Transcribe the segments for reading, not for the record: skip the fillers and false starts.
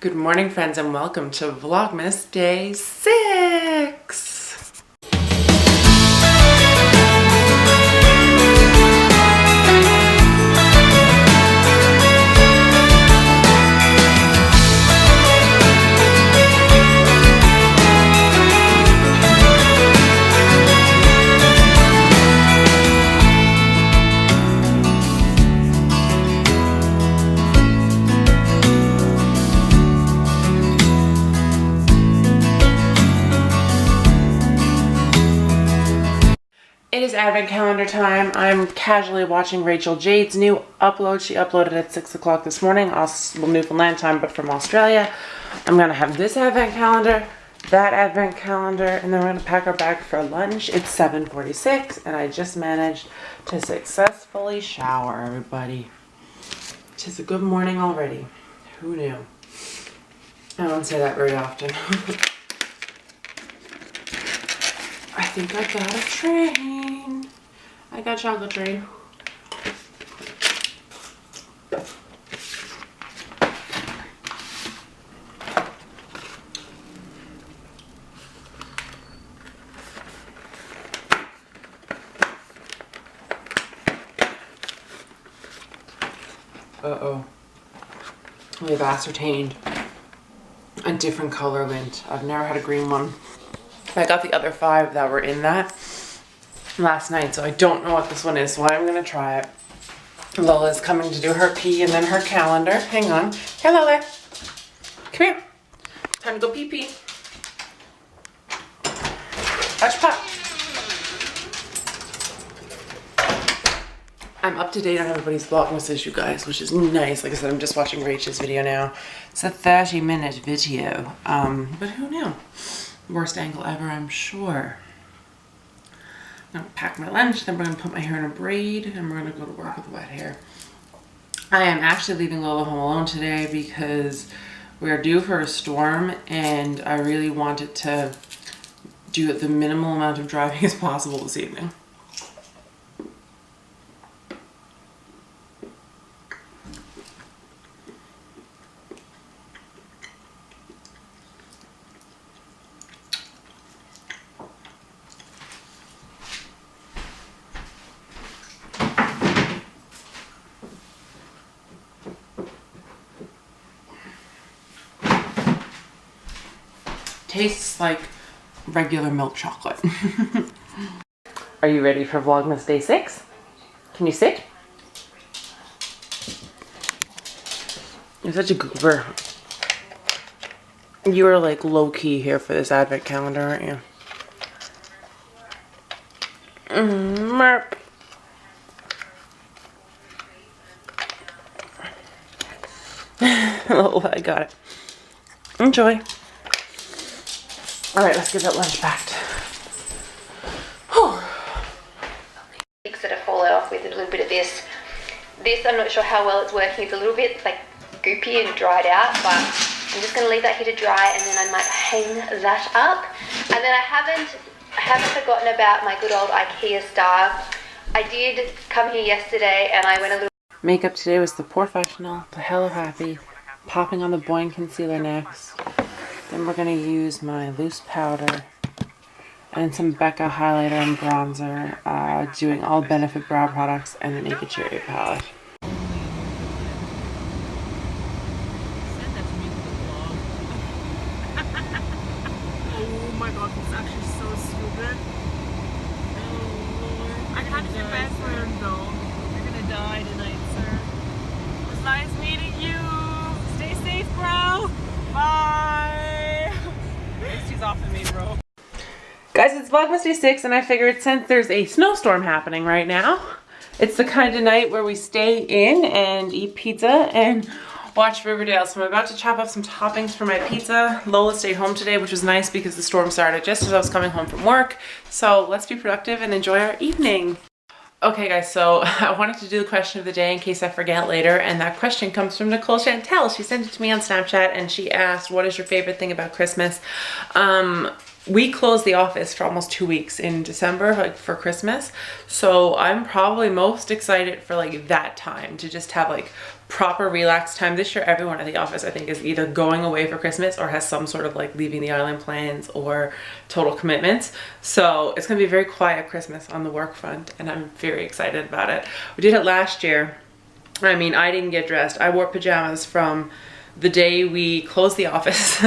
Good morning, friends, and welcome to Vlogmas Day 6. It is Advent calendar time. I'm casually watching Rachel Jade's new upload. She uploaded at 6 o'clock this morning, Newfoundland time, but from Australia. I'm gonna have this Advent calendar, that Advent calendar, and then we're gonna pack our bag for lunch. It's 7:46, and I just managed to successfully shower, everybody. It's a good morning already. Who knew? I don't say that very often. I think I got a train. I got a chocolate train. Uh-oh. We've ascertained a different color lint. I've never had a green one. I got the other 5 that were in that last night, so I don't know what this one is, so I'm gonna try it. Lola's coming to do her pee and then her calendar. Hang on. Hey, Lola. Come here. Time to go pee pee. Hush pop. I'm up to date on everybody's Vlogmas, you guys, which is nice. Like I said, I'm just watching Rachel's video now. It's a 30-minute video, but who knew? Worst angle ever, I'm sure. I'm gonna pack my lunch, then we're gonna put my hair in a braid, and we're gonna go to work with wet hair. I am actually leaving Lola home alone today because we are due for a storm, and I really wanted to do the minimal amount of driving as possible this evening. Tastes like regular milk chocolate. Are you ready for Vlogmas Day 6? Can you sit? You're such a goober. You are like low-key here for this Advent calendar, aren't you? Merp. Oh, I got it. Enjoy. All right, let's get that lunch packed. That have fallen off with a little bit of this. This, I'm not sure how well it's working. It's a little bit like goopy and dried out, but I'm just going to leave that here to dry, and then I might hang that up. And then I haven't forgotten about my good old IKEA star. I did come here yesterday, and I went a little. Makeup today was the Professional, the Hello Happy, popping on the Boing concealer next. Then we're going to use my loose powder and some Becca highlighter and bronzer, doing all Benefit brow products and the Naked Cherry palette. Oh my god, it's actually so stupid. Oh Lord. I had your best friend though. You're gonna die tonight, sir. It was nice meeting you. Stay safe, bro. Bye. She's off of me, bro. Guys, it's Vlogmas Day 6, and I figured since there's a snowstorm happening right now, it's the kind of night where we stay in and eat pizza and watch Riverdale. So I'm about to chop up some toppings for my pizza. Lola stayed home today, which was nice because the storm started just as I was coming home from work. So let's be productive and enjoy our evening. Okay guys, so I wanted to do the question of the day in case I forget later, and that question comes from Nicole Chantel. She sent it to me on Snapchat and she asked, what is your favorite thing about Christmas? we closed the office for almost 2 weeks in December, like for Christmas. So I'm probably most excited for like that time to just have like proper relaxed time. This year, everyone at the office, I think, is either going away for Christmas or has some sort of like leaving the island plans or total commitments. So it's gonna be a very quiet Christmas on the work front, and I'm very excited about it. We did it last year. I mean, I didn't get dressed. I wore pajamas from the day we closed the office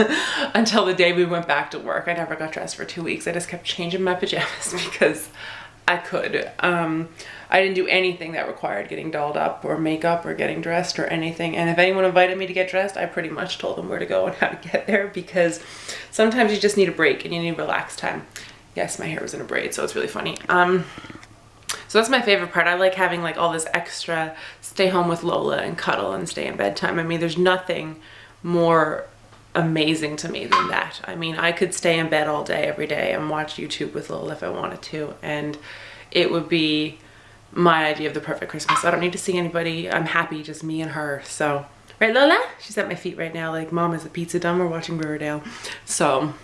until the day we went back to work. I never got dressed for 2 weeks. I just kept changing my pajamas because I could. I didn't do anything that required getting dolled up or makeup or getting dressed or anything. And if anyone invited me to get dressed, I pretty much told them where to go and how to get there, because sometimes you just need a break and you need relaxed time. Yes, my hair was in a braid, so it's really funny. So that's my favorite part. I like having like all this extra stay home with Lola and cuddle and stay in bed time. I mean, there's nothing more amazing to me than that. I mean, I could stay in bed all day, every day, and watch YouTube with Lola if I wanted to, and it would be my idea of the perfect Christmas. I don't need to see anybody. I'm happy, just me and her. So, right, Lola? She's at my feet right now, like, Mom, is the pizza done? We're watching Riverdale. So,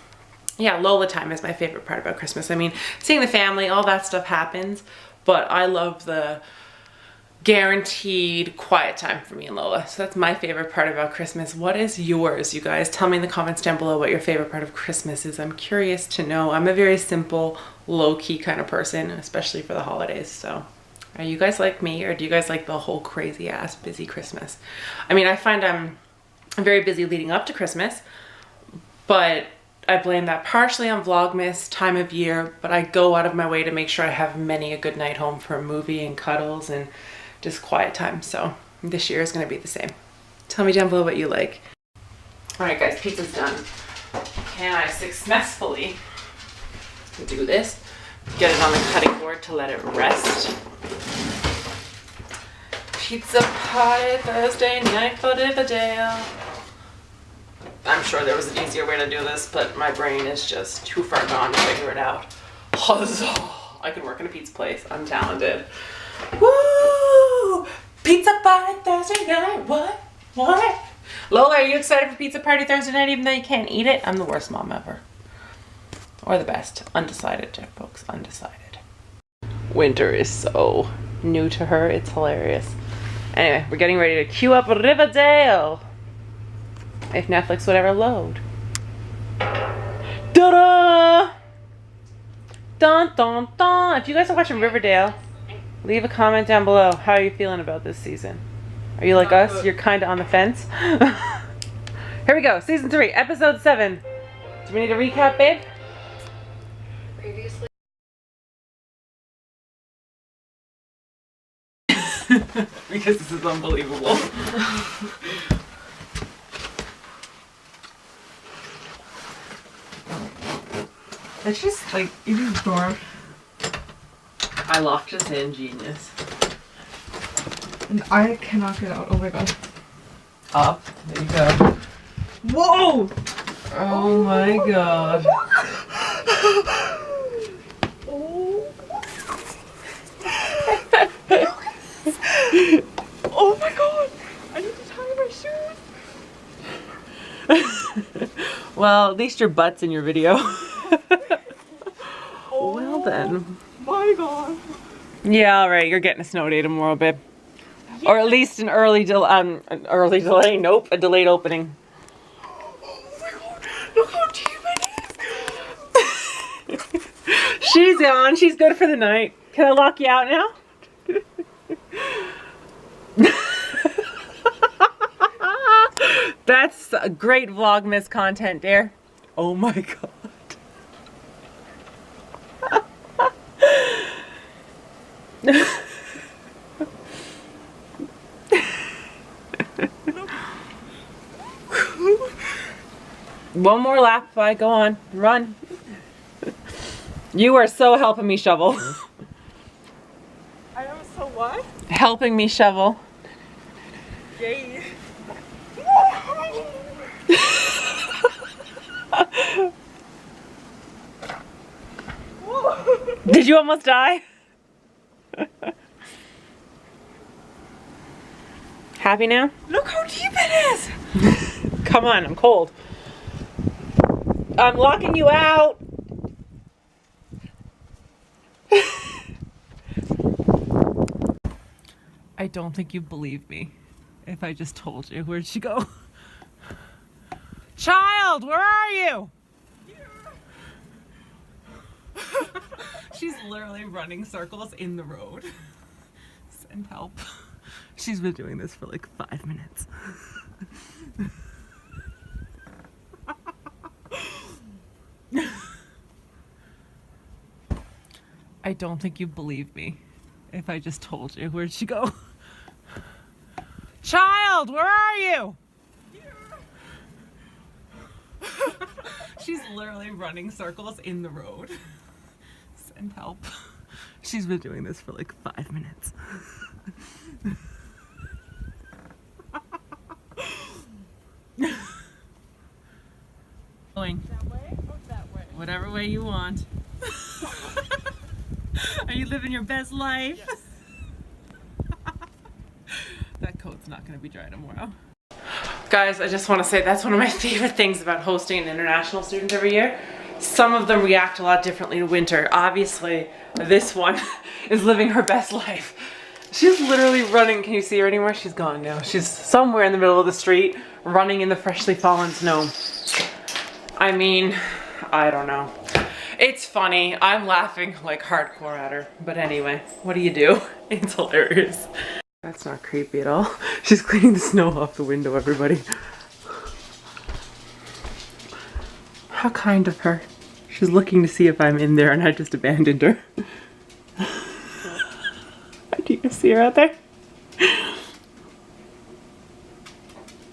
yeah, Lola time is my favorite part about Christmas. I mean, seeing the family, all that stuff happens, but I love the guaranteed quiet time for me and Lola. So that's my favorite part about Christmas. What is yours, you guys? Tell me in the comments down below what your favorite part of Christmas is. I'm curious to know. I'm a very simple, low-key kind of person, especially for the holidays. So are you guys like me, or do you guys like the whole crazy ass busy Christmas? I mean, I find I'm very busy leading up to Christmas, but I blame that partially on Vlogmas time of year, but I go out of my way to make sure I have many a good night home for a movie and cuddles and just quiet time. So this year is going to be the same. Tell me down below what you like. All right, guys, pizza's done. Can I successfully do this? Get it on the cutting board to let it rest. Pizza party Thursday night for Riverdale. I'm sure there was an easier way to do this, but my brain is just too far gone to figure it out. I can work in a pizza place. I'm talented. Woo! Pizza party Thursday night. What? Lola, are you excited for pizza party Thursday night even though you can't eat it? I'm the worst mom ever. Or the best. Undecided, folks. Undecided. Winter is so new to her. It's hilarious. Anyway, we're getting ready to queue up Riverdale. If Netflix would ever load. Ta-da! Dun dun dun! If you guys are watching Riverdale, leave a comment down below. How are you feeling about this season? Are you like us? You're kind of on the fence? Here we go. Season 3, episode 7. Do we need a recap, babe? Previously. Because this is unbelievable. It's just like, it is dark. I locked us in, genius. And I cannot get out. Oh my god. Up. There you go. Whoa! Oh my god. Oh my god! I need to tie my shoes! Well, at least your butt's in your video. Well then. My god. Yeah, alright, you're getting a snow day tomorrow, babe. Yeah. Or at least an early delay. Nope, a delayed opening. Oh my god, look how deep it is! She's on, she's good for the night. Can I lock you out now? That's a great Vlogmas content there. Oh my god. One more lap if I go on. Run. You are so helping me shovel. I am so what? Helping me shovel. Yay. Did you almost die? Happy now? Look how deep it is! Come on, I'm cold. I'm locking you out. I don't think you'd believe me if I just told you. Where'd she go? Child, where are you? She's literally running circles in the road. Send help. She's been doing this for like 5 minutes. I don't think you'd believe me if I just told you. Where'd she go? Child, where are you? She's literally running circles in the road. Send help. She's been doing this for like 5 minutes. Going that way or that way? Whatever way you want. Are you living your best life? Yes. That coat's not going to be dry tomorrow. Guys, I just want to say that's one of my favorite things about hosting an international student every year. Some of them react a lot differently to winter. Obviously, this one is living her best life. She's literally running. Can you see her anywhere? She's gone now. She's somewhere in the middle of the street, running in the freshly fallen snow. I mean, I don't know. It's funny. I'm laughing like hardcore at her. But anyway, what do you do? It's hilarious. That's not creepy at all. She's cleaning the snow off the window, everybody. How kind of her. She's looking to see if I'm in there and I just abandoned her. Do you see her out there?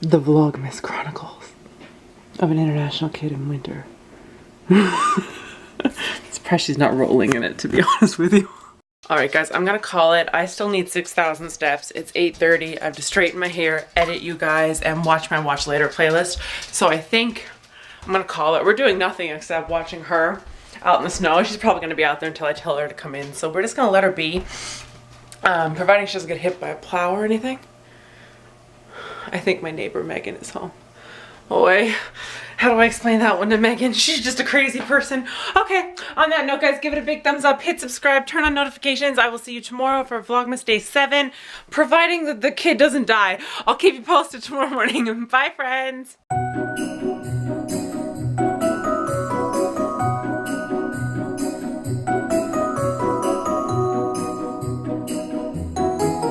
The Vlogmas Chronicles of an International Kid in Winter. It's surprised she's not rolling in it, to be honest with you. Alright guys, I'm gonna call it. I still need 6,000 steps. It's 8:30. I have to straighten my hair, edit you guys, and watch my Watch Later playlist. So I think I'm gonna call it. We're doing nothing except watching her out in the snow. She's probably gonna be out there until I tell her to come in. So we're just gonna let her be. Providing she doesn't get hit by a plow or anything. I think my neighbor Megan is home. Oh wait, how do I explain that one to Megan? She's just a crazy person. Okay, on that note guys, give it a big thumbs up, hit subscribe, turn on notifications. I will see you tomorrow for Vlogmas Day 7. Providing that the kid doesn't die. I'll keep you posted tomorrow morning. Bye friends.